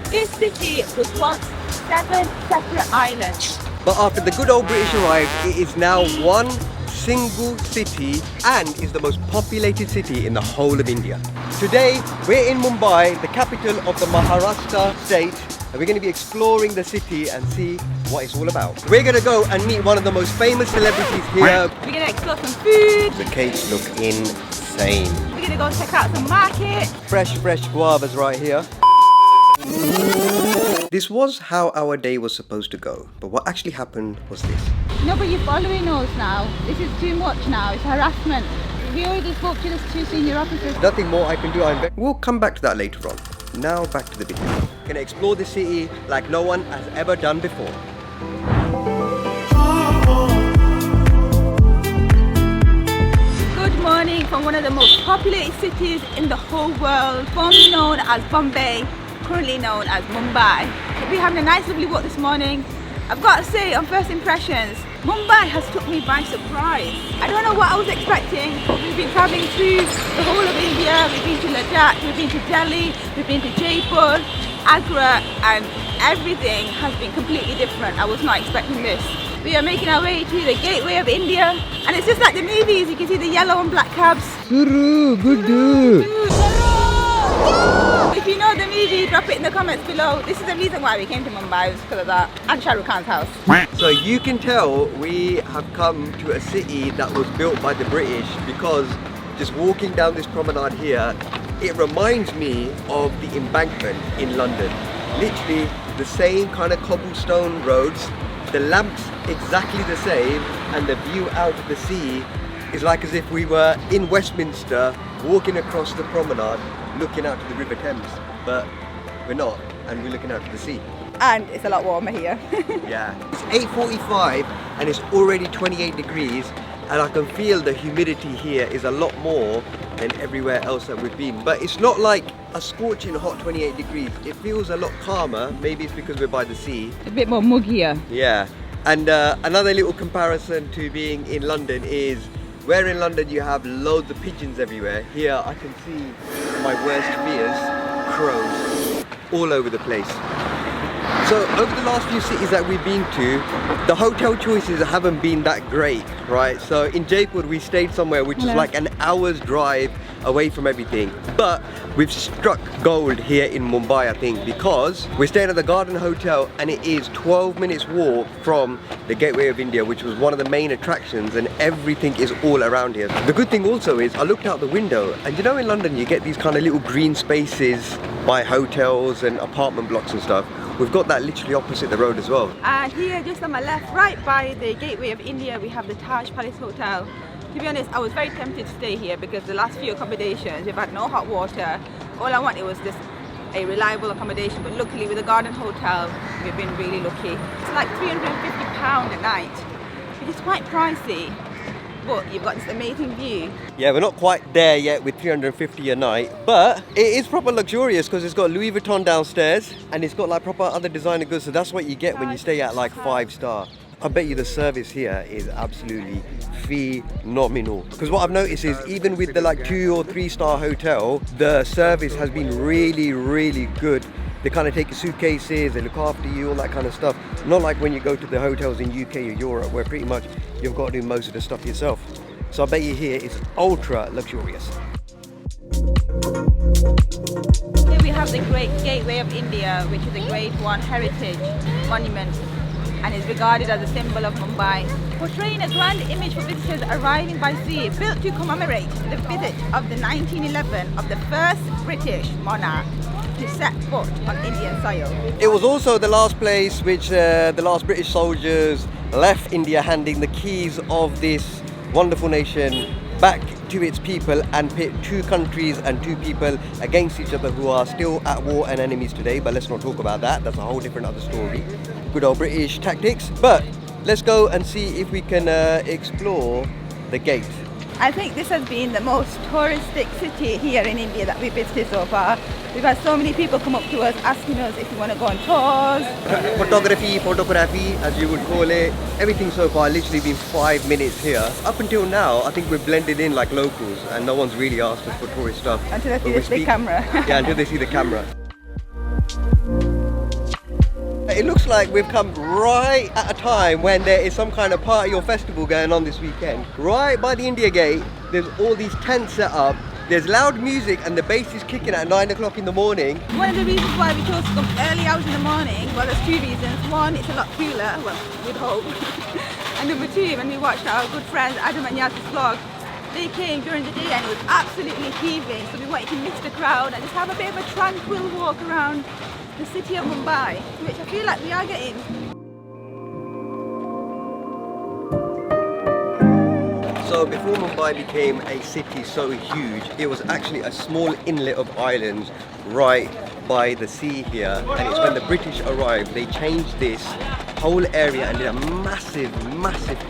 This city was once 7 separate islands. But after the good old British arrived, it is now one single city and is the most populated city in the whole of India. Today, we're in Mumbai, the capital of the Maharashtra state, and we're going to be exploring the city and see what it's all about. We're going to go and meet one of the most famous celebrities here. We're going to explore some food. The cakes look insane. We're going to go check out some market. Fresh guavas right here. This was how our day was supposed to go, but what actually happened was this. No, but you're following us now. This is too much now. It's harassment. We already spoke to the 2 senior officers. Nothing more I can do. We'll come back to that later on. Now back to the video. Gonna explore the city like no one has ever done before. Good morning from one of the most populated cities in the whole world, formerly known as Bombay, currently known as Mumbai. We're having a nice lovely walk this morning. I've got to say, on first impressions, Mumbai has took me by surprise. I don't know what I was expecting. We've been travelling through the whole of India. We've been to Ladakh, we've been to Delhi, we've been to Jaipur, Agra, and everything has been completely different. I was not expecting this. We are making our way to the gateway of India, and it's just like the movies. You can see the yellow and black cabs. If you know the movie, drop it in the comments below. This is the reason why we came to Mumbai, was because of that, and Shah Rukh Khan's house. So you can tell we have come to a city that was built by the British, because just walking down this promenade here, it reminds me of the Embankment in London. Literally the same kind of cobblestone roads, the lamps exactly the same, and the view out of the sea is like as if we were in Westminster walking across the promenade looking out to the River Thames, but we're not, and we're looking out to the sea. And it's a lot warmer here. Yeah, it's 8:45 and it's already 28 degrees, and I can feel the humidity here is a lot more than everywhere else that we've been. But it's not like a scorching hot 28 degrees. It feels a lot calmer. Maybe it's because we're by the sea. A bit more muggier. Yeah, and another little comparison to being in London is, where in London you have loads of pigeons everywhere, here I can see my worst fears, crows, all over the place. So over the last few cities that we've been to, the hotel choices haven't been that great, right? So in Jaipur we stayed somewhere which is like an hour's drive away from everything. But we've struck gold here in Mumbai, I think, because we're staying at the Garden Hotel and it is 12 minutes walk from the Gateway of India, which was one of the main attractions, and everything is all around here. The good thing also is I looked out the window, and you know in London you get these kind of little green spaces by hotels and apartment blocks and stuff. We've got that literally opposite the road as well. And here, just on my left, right by the Gateway of India, we have the Taj Palace Hotel. To be honest, I was very tempted to stay here because the last few accommodations, we've had no hot water. All I wanted was just a reliable accommodation, but luckily with the Garden Hotel, we've been really lucky. It's like £350 a night, which is quite pricey, but you've got this amazing view. Yeah, we're not quite there yet with 350 a night, but it is proper luxurious because it's got Louis Vuitton downstairs and it's got like proper other designer goods, so that's what you get when you stay at like 5-star. I bet you the service here is absolutely phenomenal, because what I've noticed is even with the like 2 or 3-star hotel, the service has been really good. They kind of take your suitcases, they look after you, all that kind of stuff. Not like when you go to the hotels in UK or Europe where pretty much you've got to do most of the stuff yourself. So I bet you here it's ultra luxurious. Here we have the Great Gateway of India, which is a Grade 1 heritage monument and is regarded as a symbol of Mumbai, portraying a grand image for visitors arriving by sea, built to commemorate the visit of the 1911 of the first British monarch to set foot on Indian soil. It was also the last place which the last British soldiers left India, handing the keys of this wonderful nation back to its people, and pit 2 countries and 2 people against each other who are still at war and enemies today. But let's not talk about that, that's a whole different other story. Good old British tactics. But let's go and see if we can explore the gate. I think this has been the most touristic city here in India that we've visited so far. We've had so many people come up to us asking us if we want to go on tours. Photography, as you would call it. Everything so far, literally been 5 minutes here. Up until now, I think we've blended in like locals and no one's really asked us for tourist stuff. Until they see this big camera. Yeah, until they see the camera. It looks like we've come right at a time when there is some kind of party or festival going on this weekend. Right by the India Gate, there's all these tents set up. There's loud music and the bass is kicking at 9 o'clock in the morning. One of the reasons why we chose to come early hours in the morning, well, there's two reasons. One, it's a lot cooler, well, we'd hope. And number two, when we watched our good friends Adam and Yaz's vlog, they came during the day and it was absolutely heaving, so we wanted to miss the crowd and just have a bit of a tranquil walk around the city of Mumbai, which I feel like we are getting. So before Mumbai became a city so huge, it was actually a small inlet of islands right by the sea here. And it's when the British arrived, they changed this whole area and did a massive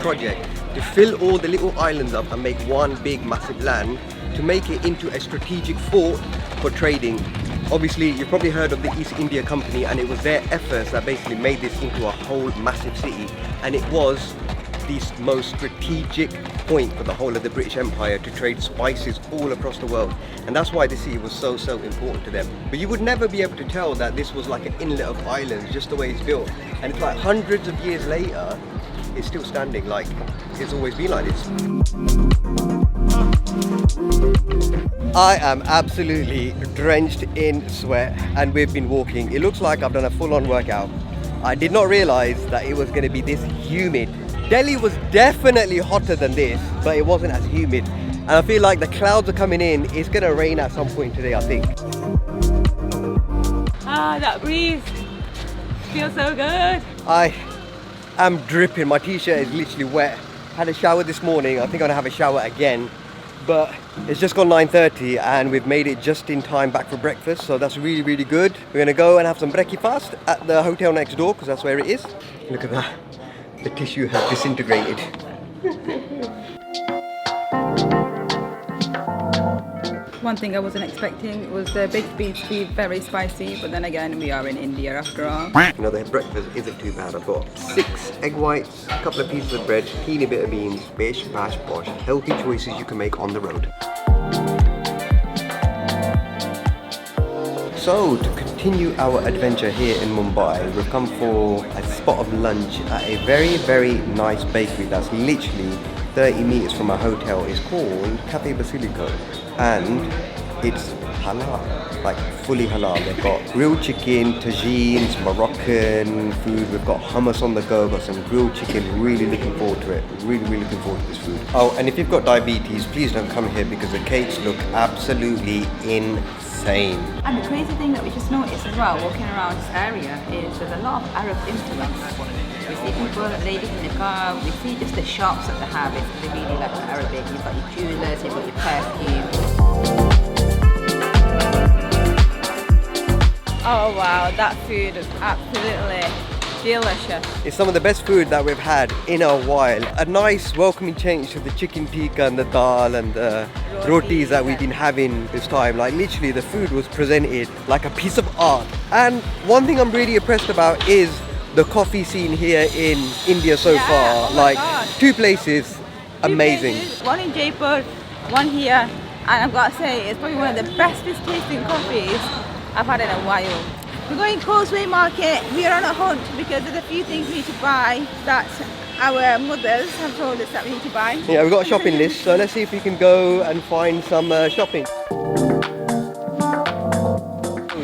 project to fill all the little islands up and make one big massive land to make it into a strategic fort for trading. Obviously, you've probably heard of the East India Company, and it was their efforts that basically made this into a whole massive city. And it was the most strategic point for the whole of the British Empire to trade spices all across the world. And that's why the city was so important to them. But you would never be able to tell that this was like an inlet of islands, just the way it's built. And it's like hundreds of years later, it's still standing like it's always been like this. I am absolutely drenched in sweat and we've been walking. It looks like I've done a full-on workout. I did not realize that it was going to be this humid. Delhi was definitely hotter than this, but it wasn't as humid. And I feel like the clouds are coming in. It's going to rain at some point today, I think. Ah, that breeze feels so good. I am dripping. My t-shirt is literally wet. Had a shower this morning. I think I'm going to have a shower again. But it's just gone 9:30 and we've made it just in time back for breakfast, so that's really good. We're gonna go and have some breakfast at the hotel next door because that's where it is. Look at that, the tissue has disintegrated. One thing I wasn't expecting was the baked beans to be very spicy, but then again, we are in India after all. You know, the breakfast isn't too bad. I've got 6 egg whites, a couple of pieces of bread, teeny bit of beans, bish, bash, bosh. Healthy choices you can make on the road. So, to continue our adventure here in Mumbai, we've come for a spot of lunch at a very nice bakery that's literally 30 meters from our hotel. It's called Cafe Basilico and it's halal, like fully halal. They've got grilled chicken, tagines, Moroccan food. We've got hummus on the go, got some grilled chicken. Really looking forward to it. Really looking forward to this food. Oh, and if you've got diabetes, please don't come here because the cakes look absolutely insane. And the crazy thing that we just noticed as well, walking around this area, is there's a lot of Arab influence. We see people, ladies in the car, we see just the shops that they have, it's really like Arabic. You've got your jewelers, you've got your perfume. Oh wow, that food is absolutely delicious. It's some of the best food that we've had in a while. A nice welcoming change to the chicken tikka and the dal and the rotis that we've been having this time. Like literally the food was presented like a piece of art. And one thing I'm really impressed about is the coffee scene here in India so far. Oh like God. 2 places, amazing. Places, one in Jaipur, one here, and I've got to say it's probably one of the bestest tasting coffees I've had in a while. We're going Causeway Market. We are on a hunt because there's a few things we need to buy that our mothers have told us that we need to buy. Yeah, we've got a shopping list, so let's see if we can go and find some shopping.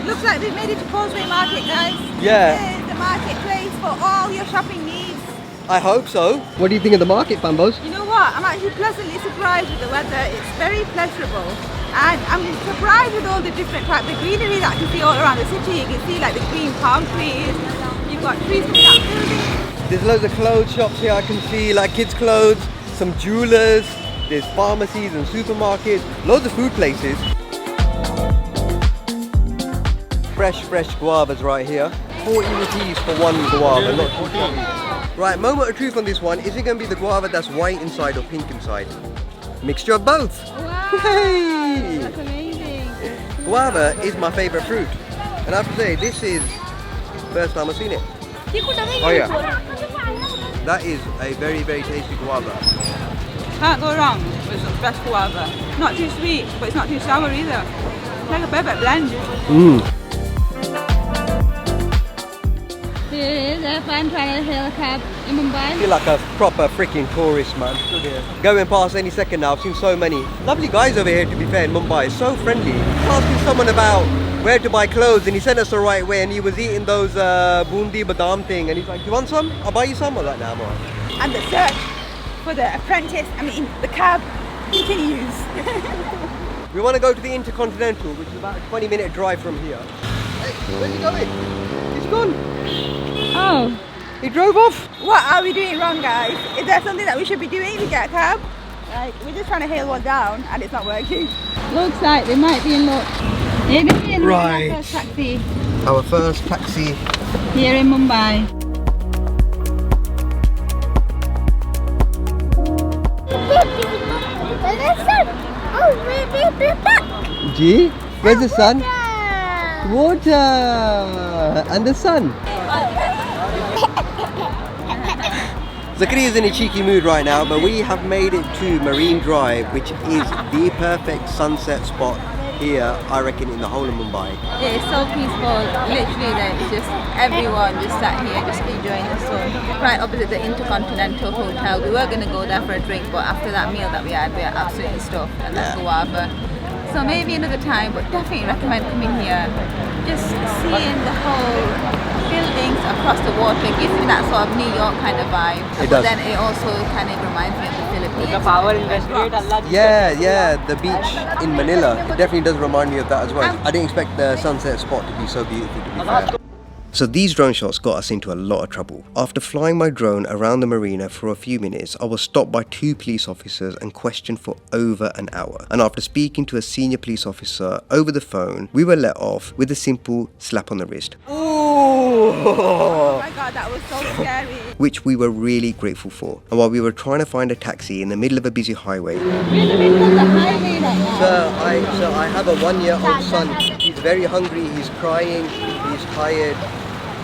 Looks like we've made it to Causeway Market, guys. Yeah. This is the marketplace for all your shopping needs. I hope so. What do you think of the market, Fambos? You know what? I'm actually pleasantly surprised with the weather. It's very pleasurable. And I'm surprised with all the different types of greenery that I can see all around the city. You can see like the green palm trees. You've got trees coming out buildings. There's loads of clothes shops here. I can see like kids' clothes, some jewelers, there's pharmacies and supermarkets, loads of food places. Fresh guavas right here. 40 rupees for one guava, not too shabby. Right, moment of truth on this one. Is it going to be the guava that's white inside or pink inside? Mixture of both. Wow, Yay! that's amazing. Guava is my favourite fruit. And I have to say, this is the first time I've seen it. Oh yeah. That is a very tasty guava. Can't go wrong with some fresh guava. Not too sweet, but it's not too sour either. It's like a perfect blend. fun trying to hail a cab in Mumbai? I feel like a proper freaking tourist, man. Going past any second now, I've seen so many lovely guys over here, to be fair, in Mumbai. So friendly. Asking someone about where to buy clothes and he sent us the right way, and he was eating those bundi badam thing, and he's like, "Do you want some? I'll buy you some." I was like, "Nah, I'm alright." And the search for the apprentice, the cab, continues. We want to go to the Intercontinental, which is about a 20-minute drive from here. Hey, where's he going? He's gone. Oh. He drove off. What are we doing wrong, guys? Is there something that we should be doing to get a cab? Like, we're just trying to hail one down and it's not working. Looks like they might be in luck. Maybe in Right. our first taxi. Our first taxi. Here in Mumbai. Gee, where's the sun? Water! And the sun. Zakari is in a cheeky mood right now, but we have made it to Marine Drive, which is the perfect sunset spot here, I reckon, in the whole of Mumbai. It is so peaceful. Literally, there's just everyone just sat here, just enjoying the sun. Right opposite the Intercontinental Hotel. We were going to go there for a drink, but after that meal that we had, we are absolutely stuffed, and that's guava. So maybe another time, but definitely recommend coming here. Just seeing the whole buildings across the water gives me that sort of New York kind of vibe. It but does. then it also kind of reminds me of the Philippines. Yeah, the beach in Manila. It definitely does remind me of that as well. I didn't expect the sunset spot to be so beautiful, to be fair. So these drone shots got us into a lot of trouble. After flying my drone around the marina for a few minutes, I was stopped by 2 police officers and questioned for over an hour. And after speaking to a senior police officer over the phone, we were let off with a simple slap on the wrist. Oh my god, that was so scary. Which we were really grateful for. And while we were trying to find a taxi in the middle of a busy highway, We're in the middle of the highway right now. So I have a 1-year-old son. He's very hungry, he's crying, he's tired.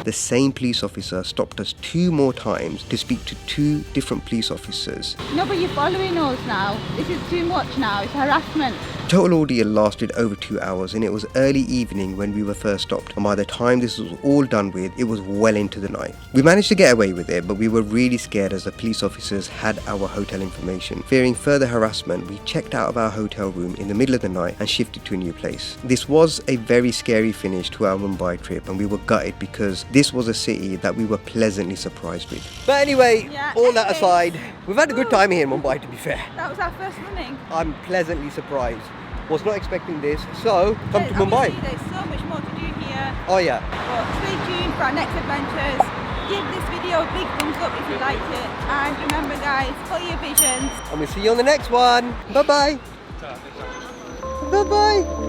The same police officer stopped us 2 more times to speak to 2 different police officers. No, but you're following us now. This is too much now. It's harassment. Total ordeal lasted over 2 hours, and it was early evening when we were first stopped, and by the time this was all done with, it was well into the night. We managed to get away with it, but we were really scared as the police officers had our hotel information. Fearing further harassment, we checked out of our hotel room in the middle of the night and shifted to a new place. This was a very scary finish to our Mumbai trip, and we were gutted because this was a city that we were pleasantly surprised with. But anyway, all that aside, we've had a good time here in Mumbai, to be fair. That was our first running. I'm pleasantly surprised. Was not expecting this, so come to Mumbai. There's so much more to do here. Oh yeah. But stay tuned for our next adventures. Give this video a big thumbs up if you liked it. And remember guys, follow your visions. And we'll see you on the next one. Bye bye. Bye bye.